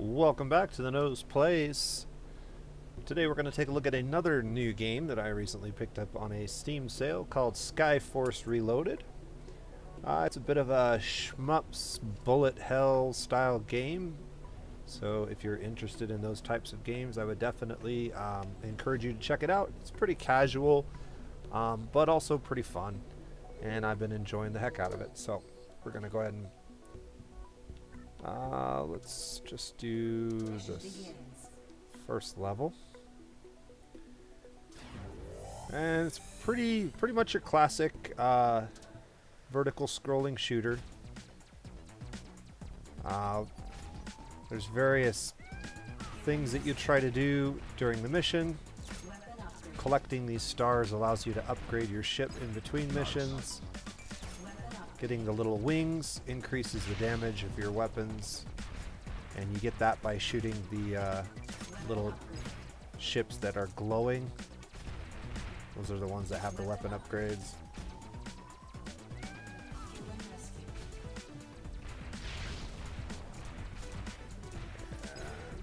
Welcome back to the Nose Plays. Today we're going to take a look at another new game that I recently picked up on a Steam sale called Skyforce Reloaded. It's a bit of a SHMUPS bullet hell style game, so if you're interested in those types of games, I would definitely encourage you to check it out. It's pretty casual, but also pretty fun, and I've been enjoying the heck out of it. So we're going to go ahead and let's just do this first level. And it's pretty much your classic vertical scrolling shooter. There's various things that you try to do during the mission. Collecting these stars allows you to upgrade your ship in between missions. Getting the little wings increases the damage of your weapons, and you get that by shooting the little ships that are glowing. Those are the ones that have the weapon upgrades.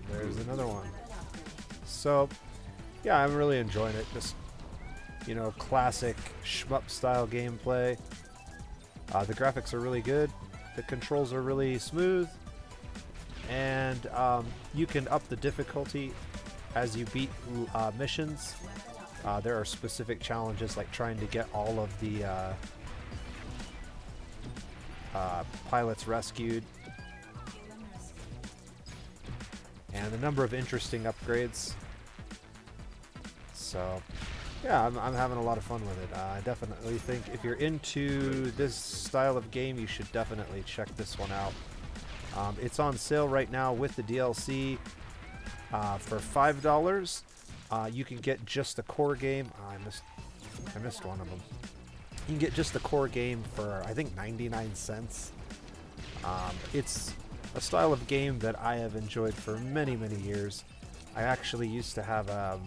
And there's another one. So, yeah, I'm really enjoying it. Just, you know, classic shmup style gameplay. The graphics are really good, the controls are really smooth, and you can up the difficulty as you beat missions. There are specific challenges like trying to get all of the pilots rescued, and a number of interesting upgrades. So yeah, I'm having a lot of fun with it. I definitely think if you're into this style of game, you should definitely check this one out. It's on sale right now with the DLC for $5. You can get just the core game. I missed one of them. You can get just the core game for I think 99 cents. It's a style of game that I have enjoyed for many years. I actually used to have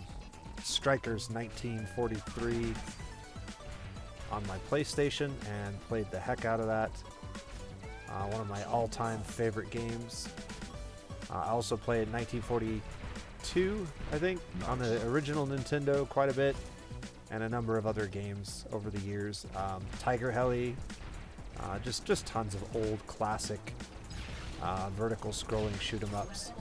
Strikers 1943 on my PlayStation and played the heck out of that. One of my all-time favorite games. I also played 1942, I think, on the original Nintendo quite a bit, and a number of other games over the years. Tiger Heli, just tons of old classic vertical scrolling shoot 'em ups.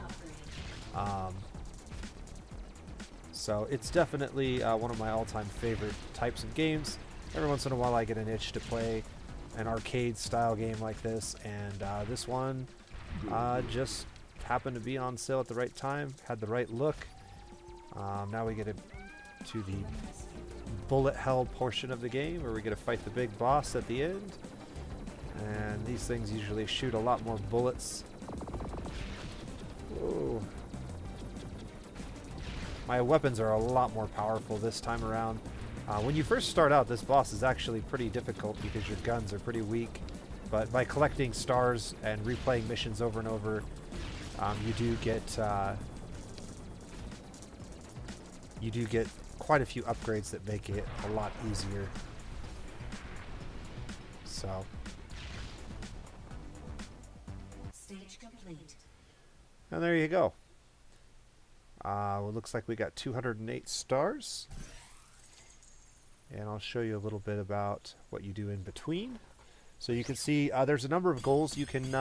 So it's definitely one of my all-time favorite types of games. Every once in a while I get an itch to play an arcade style game like this, and this one just happened to be on sale at the right time, had the right look. Now we get to the bullet hell portion of the game where we get to fight the big boss at the end, and these things usually shoot a lot more bullets. Whoa. My weapons are a lot more powerful this time around. When you first start out, this boss is actually pretty difficult because your guns are pretty weak. But by collecting stars and replaying missions over and over, you do get quite a few upgrades that make it a lot easier. So, stage complete. And there you go. It looks like we got 208 stars. And I'll show you a little bit about what you do in between. So you can see there's a number of goals you can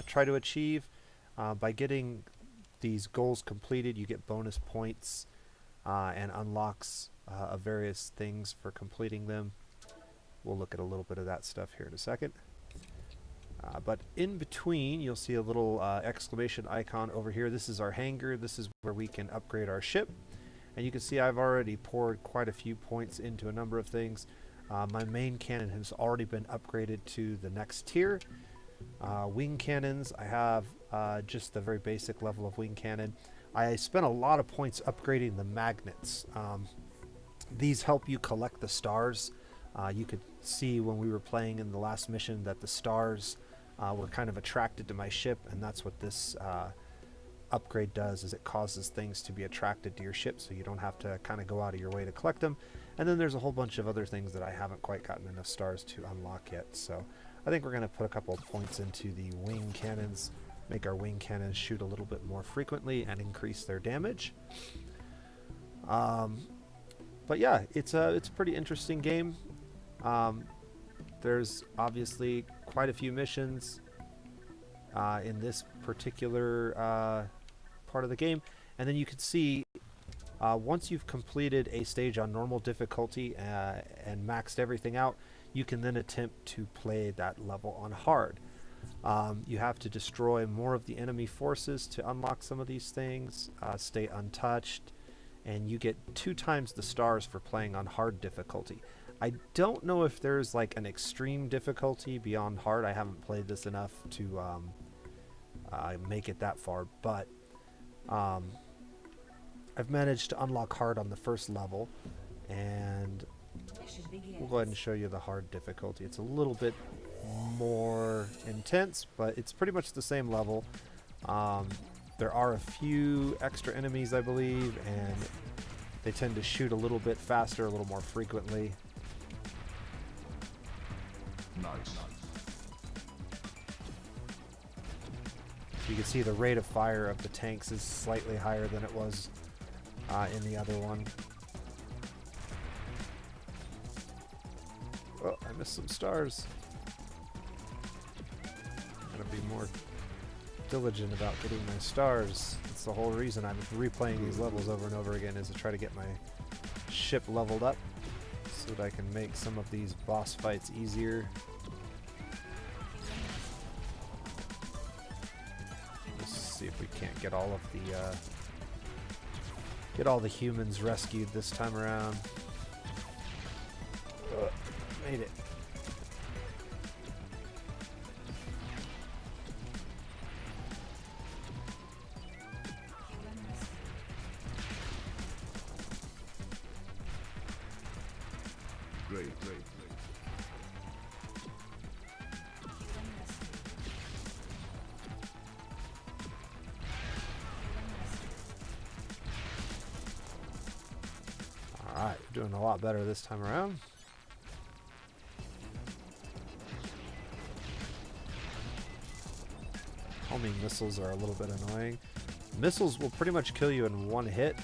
try to achieve. By getting these goals completed, you get bonus points and unlocks of various things for completing them. We'll look at a little bit of that stuff here in a second. But in between, you'll see a little exclamation icon over here. This is our hangar. This is where we can upgrade our ship. And you can see I've already poured quite a few points into a number of things. My main cannon has already been upgraded to the next tier. Wing cannons, I have just the very basic level of wing cannon. I spent a lot of points upgrading the magnets. These help you collect the stars. You could see when we were playing in the last mission that the stars were kind of attracted to my ship, and that's what this upgrade does, is it causes things to be attracted to your ship so you don't have to kind of go out of your way to collect them. And then there's a whole bunch of other things that I haven't quite gotten enough stars to unlock yet. So I think we're going to put a couple of points into the wing cannons, make our wing cannons shoot a little bit more frequently and increase their damage. But yeah, it's a pretty interesting game. There's obviously quite a few missions in this particular part of the game, and then you can see once you've completed a stage on normal difficulty and maxed everything out, you can then attempt to play that level on hard. You have to destroy more of the enemy forces to unlock some of these things, stay untouched, and you get 2 times the stars for playing on hard difficulty. I don't know if there's like an extreme difficulty beyond hard. I haven't played this enough to make it that far, but I've managed to unlock hard on the first level, and we'll go ahead and show you the hard difficulty. It's a little bit more intense, but it's pretty much the same level. There are a few extra enemies, I believe, and they tend to shoot a little bit faster, a little more frequently. Nice. You can see the rate of fire of the tanks is slightly higher than it was in the other one. Oh, I missed some stars. Gotta be more diligent about getting my stars. That's the whole reason I'm replaying these levels over and over again, is to try to get my ship leveled up so that I can make some of these boss fights easier. Let's see if we can't get all of the humans rescued this time around. Made it. Great. Alright, we're doing a lot better this time around. Homing missiles are a little bit annoying. Missiles will pretty much kill you in one hit.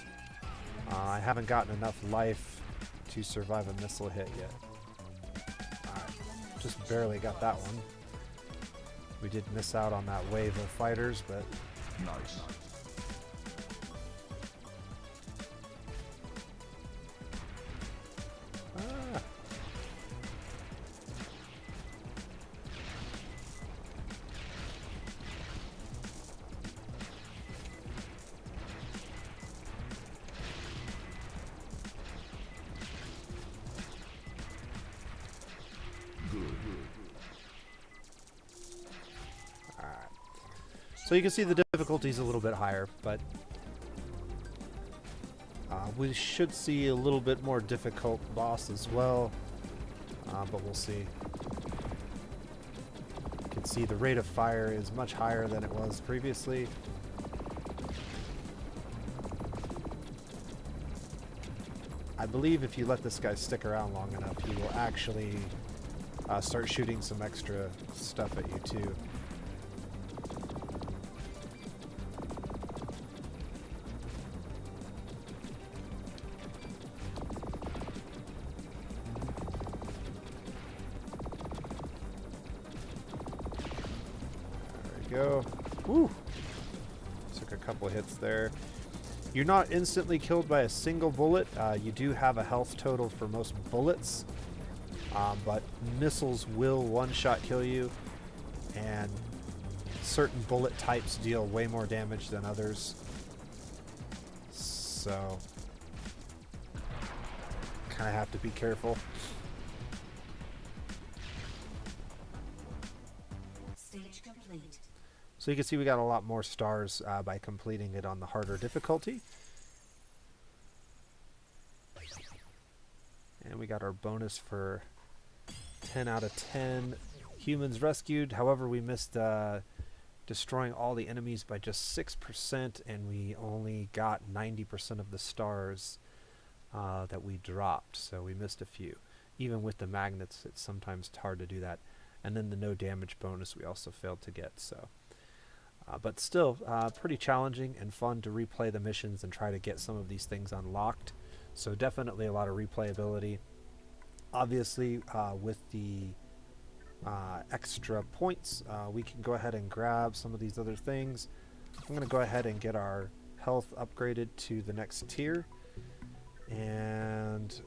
I haven't gotten enough life to survive a missile hit yet. Alright, just barely got that one. We did miss out on that wave of fighters, but Nice. Good. Alright. So you can see the difficulty's a little bit higher, but we should see a little bit more difficult boss as well, but we'll see. You can see the rate of fire is much higher than it was previously. I believe if you let this guy stick around long enough, he will actually start shooting some extra stuff at you too. There we go. Woo! Took a couple hits there. You're not instantly killed by a single bullet. You do have a health total for most bullets, but missiles will one-shot kill you, and certain bullet types deal way more damage than others. So, kind of have to be careful. Stage complete. So you can see we got a lot more stars by completing it on the harder difficulty. And we got our bonus for 10 out of 10 humans rescued. However, we missed destroying all the enemies by just 6%, and we only got 90% of the stars that we dropped. So we missed a few. Even with the magnets, it's sometimes hard to do that. And then the no damage bonus we also failed to get. So But still pretty challenging and fun to replay the missions and try to get some of these things unlocked. So definitely a lot of replayability. Obviously, with the extra points, we can go ahead and grab some of these other things. I'm going to go ahead and get our health upgraded to the next tier. And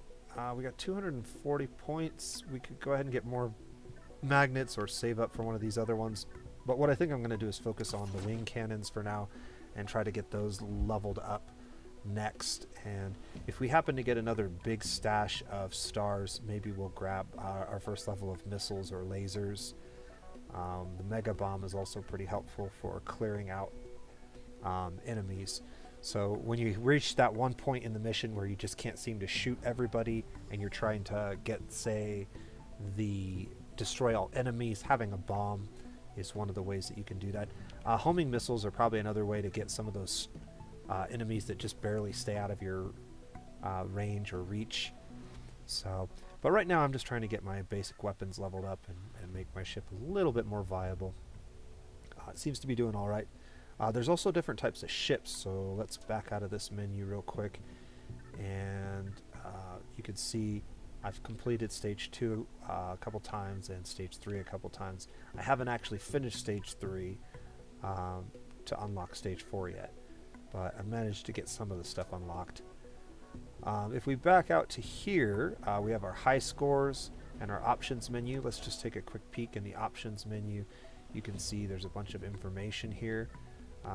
we got 240 points. We could go ahead and get more magnets or save up for one of these other ones. But what I think I'm going to do is focus on the wing cannons for now and try to get those leveled up next. And if we happen to get another big stash of stars, maybe we'll grab our first level of missiles or lasers. The mega bomb is also pretty helpful for clearing out enemies. So when you reach that one point in the mission where you just can't seem to shoot everybody and you're trying to get, say, the destroy all enemies, having a bomb is one of the ways that you can do that. Homing missiles are probably another way to get some of those enemies that just barely stay out of your range or reach. So, but right now I'm just trying to get my basic weapons leveled up and make my ship a little bit more viable. It seems to be doing all right. There's also different types of ships, so let's back out of this menu real quick. And you can see I've completed stage 2 a couple times and stage 3 a couple times. I haven't actually finished stage 3 to unlock stage 4 yet, but I managed to get some of the stuff unlocked. If we back out to here, we have our high scores and our options menu. Let's just take a quick peek in the options menu. You can see there's a bunch of information here.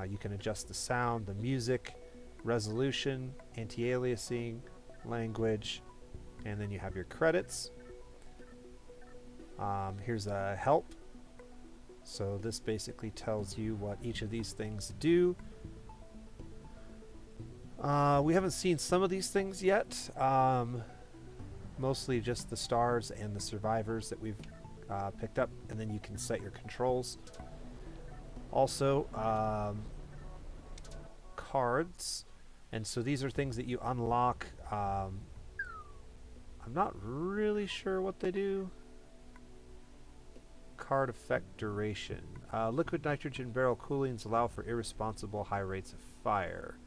You can adjust the sound, the music, resolution, anti-aliasing, language, and then you have your credits. Here's a help. So this basically tells you what each of these things do. We haven't seen some of these things yet. Mostly just the stars and the survivors that we've picked up, and then you can set your controls. Also, cards, and so these are things that you unlock. I'm not really sure what they do. Card effect duration. Liquid nitrogen barrel coolings allow for irresponsible high rates of fire.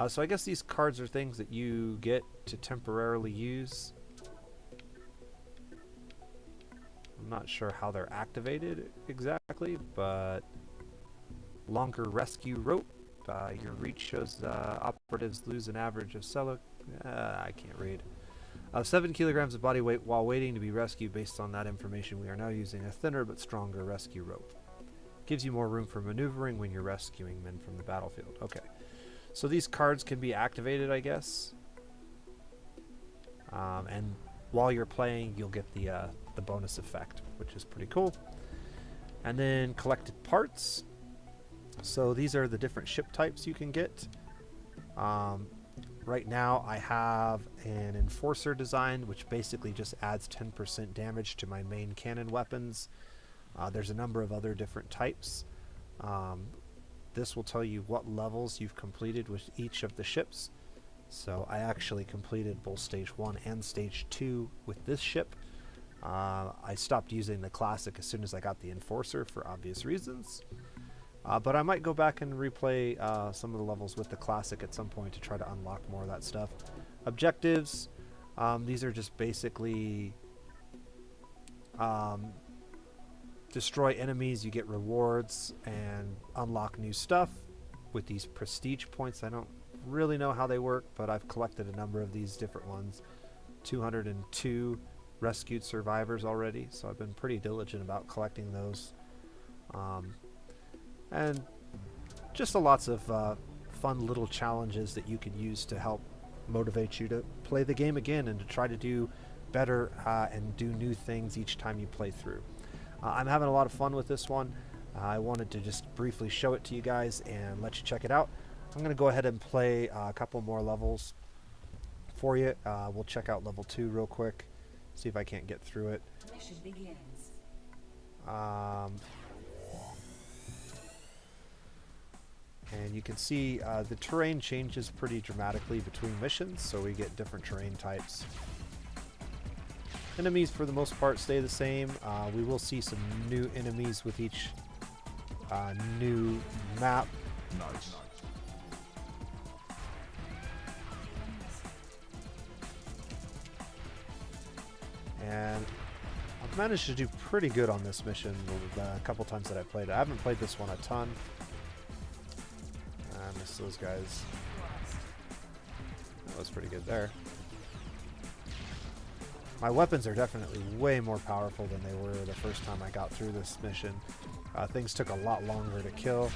So I guess these cards are things that you get to temporarily use. I'm not sure how they're activated exactly, but longer rescue rope. Your reach shows operatives lose an average of I can't read. 7 kilograms of body weight while waiting to be rescued. Based on that information, we are now using a thinner but stronger rescue rope. Gives you more room for maneuvering when you're rescuing men from the battlefield. Okay. So these cards can be activated, I guess. And while you're playing, you'll get the bonus effect, which is pretty cool. And then collected parts. So these are the different ship types you can get. Right now I have an Enforcer design, which basically just adds 10% damage to my main cannon weapons. There's a number of other different types. This will tell you what levels you've completed with each of the ships. So I actually completed both stage 1 and stage 2 with this ship. I stopped using the classic as soon as I got the Enforcer for obvious reasons. But I might go back and replay some of the levels with the classic at some point to try to unlock more of that stuff. Objectives. These are just basically destroy enemies, you get rewards, and unlock new stuff with these prestige points. I don't really know how they work, but I've collected a number of these different ones. 202 rescued survivors already, so I've been pretty diligent about collecting those. And just lots of fun little challenges that you can use to help motivate you to play the game again and to try to do better and do new things each time you play through. I'm having a lot of fun with this one. I wanted to just briefly show it to you guys and let you check it out. I'm going to go ahead and play a couple more levels for you. We'll check out level 2 real quick, see if I can't get through it. Mission begins. And you can see the terrain changes pretty dramatically between missions, so we get different terrain types. Enemies for the most part stay the same. We will see some new enemies with each new map. Nice. And I've managed to do pretty good on this mission a couple times that I played it. I haven't played this one a ton. I miss those guys. That was pretty good there. My weapons are definitely way more powerful than they were the first time I got through this mission. Things took a lot longer to kill.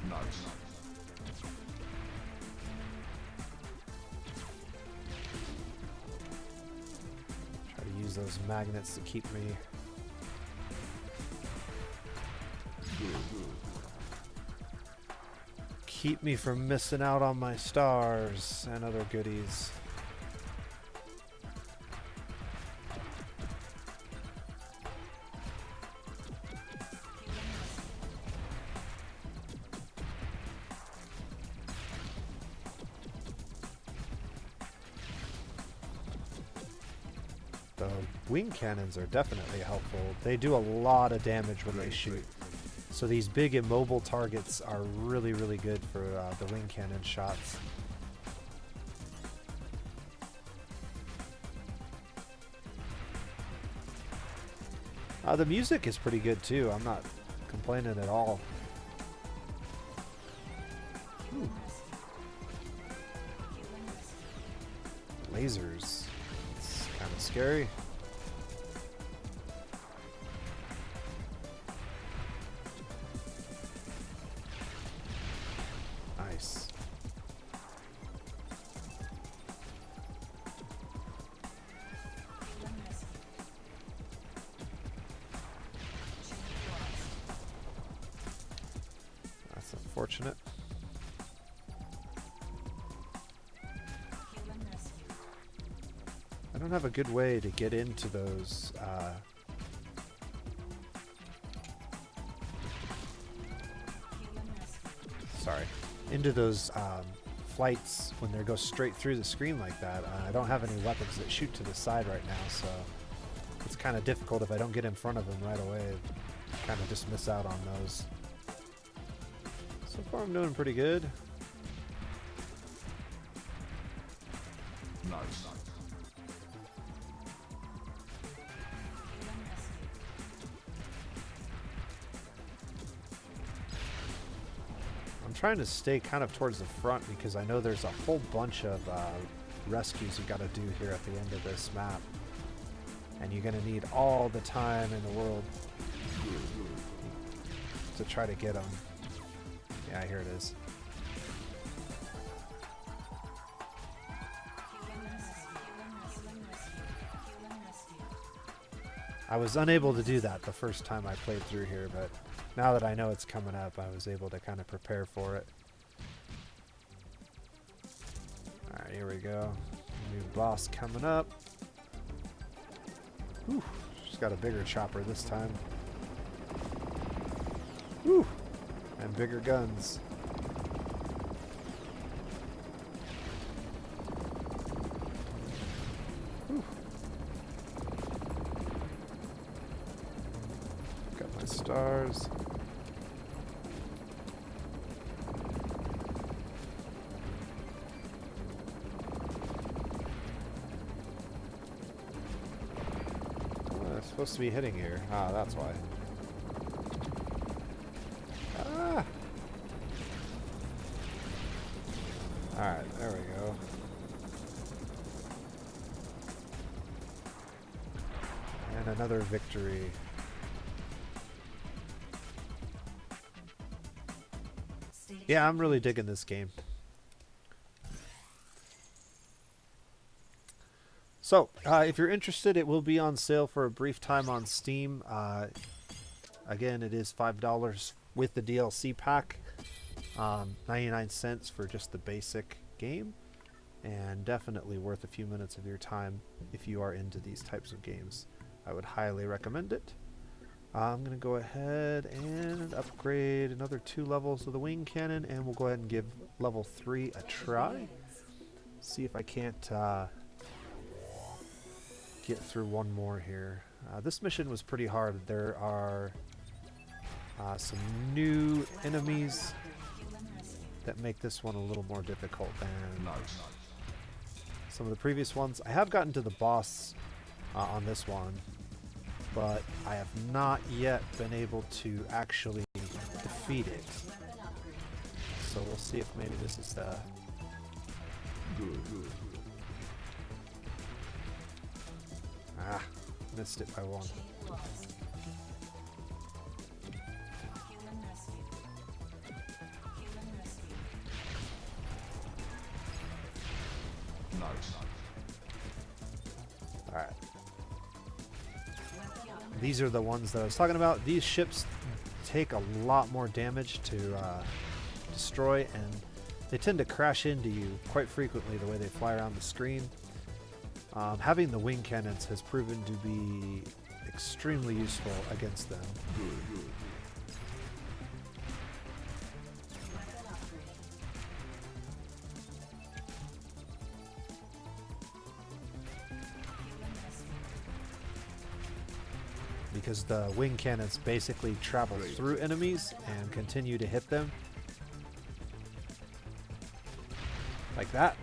Nice. Try to use those magnets to keep me. Keep me from missing out on my stars and other goodies. The wing cannons are definitely helpful. They do a lot of damage when they shoot. So these big immobile targets are really, really good for the wing cannon shots. The music is pretty good too. I'm not complaining at all. Ooh. Lasers. It's kind of scary. Nice. That's unfortunate. I don't have a good way to get into those into those flights when they go straight through the screen like that. I don't have any weapons that shoot to the side right now, so it's kind of difficult if I don't get in front of them right away. Kind of just miss out on those. So far I'm doing pretty good. Nice. I'm trying to stay kind of towards the front because I know there's a whole bunch of rescues you got to do here at the end of this map. And you're going to need all the time in the world to try to get them. Yeah, here it is. I was unable to do that the first time I played through here, but now that I know it's coming up, I was able to kind of prepare for it. Alright, here we go. New boss coming up. Whew, she's got a bigger chopper this time. Whew, and bigger guns. Whew. Got my stars. Supposed to be hitting here. Ah, that's why. Ah! Alright, there we go. And another victory. Yeah, I'm really digging this game. So, if you're interested, it will be on sale for a brief time on Steam. Again, it is $5 with the DLC pack. 99 cents for just the basic game. And definitely worth a few minutes of your time if you are into these types of games. I would highly recommend it. I'm going to go ahead and upgrade another 2 levels of the wing cannon. And we'll go ahead and give level 3 a try. See if I can't... get through one more here. This mission was pretty hard. There are some new enemies that make this one a little more difficult than Nice. some of the previous ones. I have gotten to the boss on this one, but I have not yet been able to actually defeat it. So we'll see if maybe this is the... Good, good. Ah, missed it by one. Nice. Alright. These are the ones that I was talking about. These ships take a lot more damage to destroy, and they tend to crash into you quite frequently the way they fly around the screen. Having the wing cannons has proven to be extremely useful against them. Good, good. Because the wing cannons basically travel through enemies and continue to hit them. Like that.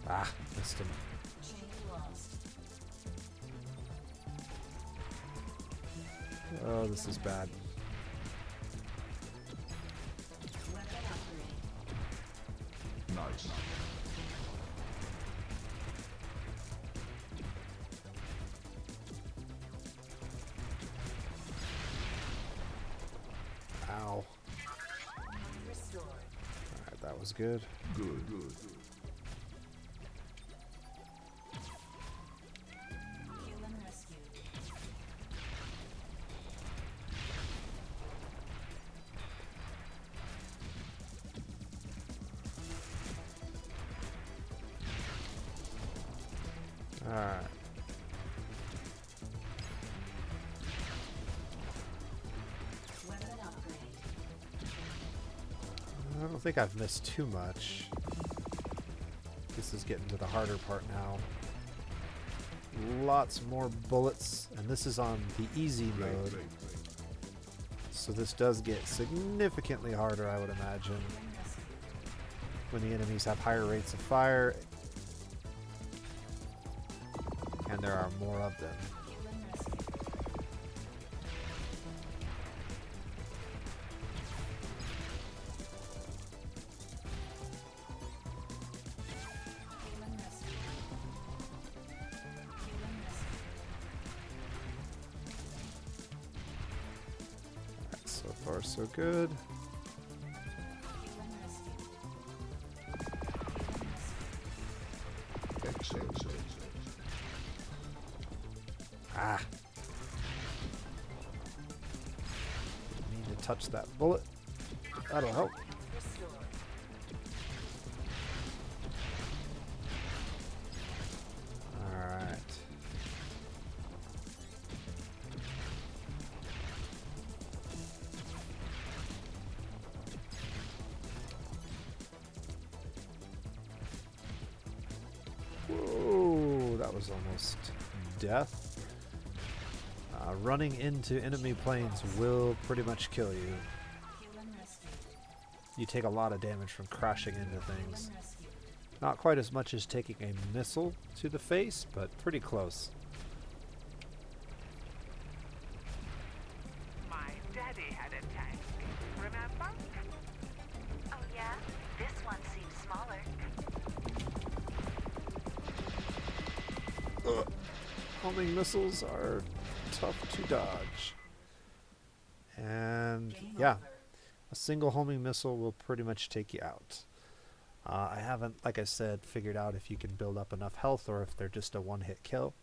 Ah, missed him. Oh, this is bad. Nice. Ow. Alright, that was good. Good, good. Alright. I don't think I've missed too much. This is getting to the harder part now. Lots more bullets, and this is on the easy mode. So this does get significantly harder, I would imagine, when the enemies have higher rates of fire and there are more of them. Alright, so far so good. Excellent. Ah. Didn't mean to touch that bullet. That'll help. Alright. Whoa, that was almost death. Running into enemy planes will pretty much kill you. You take a lot of damage from crashing into things. Not quite as much as taking a missile to the face, but pretty close. My daddy had a tank, remember? Oh yeah? This one seems smaller. Homing missiles are tough to dodge. And yeah, a single homing missile will pretty much take you out. I haven't, like I said, figured out if you can build up enough health or if they're just a one-hit kill.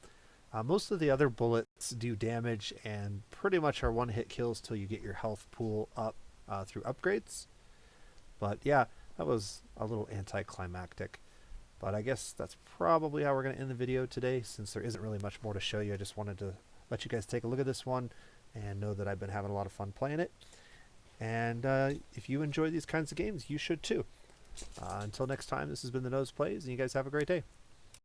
Most of the other bullets do damage and pretty much are one-hit kills till you get your health pool up through upgrades. But yeah, that was a little anticlimactic. But I guess that's probably how we're going to end the video today, since there isn't really much more to show you. I just wanted to let you guys take a look at this one and know that I've been having a lot of fun playing it. And if you enjoy these kinds of games, you should too. Until next time, this has been The Nose Plays, and you guys have a great day.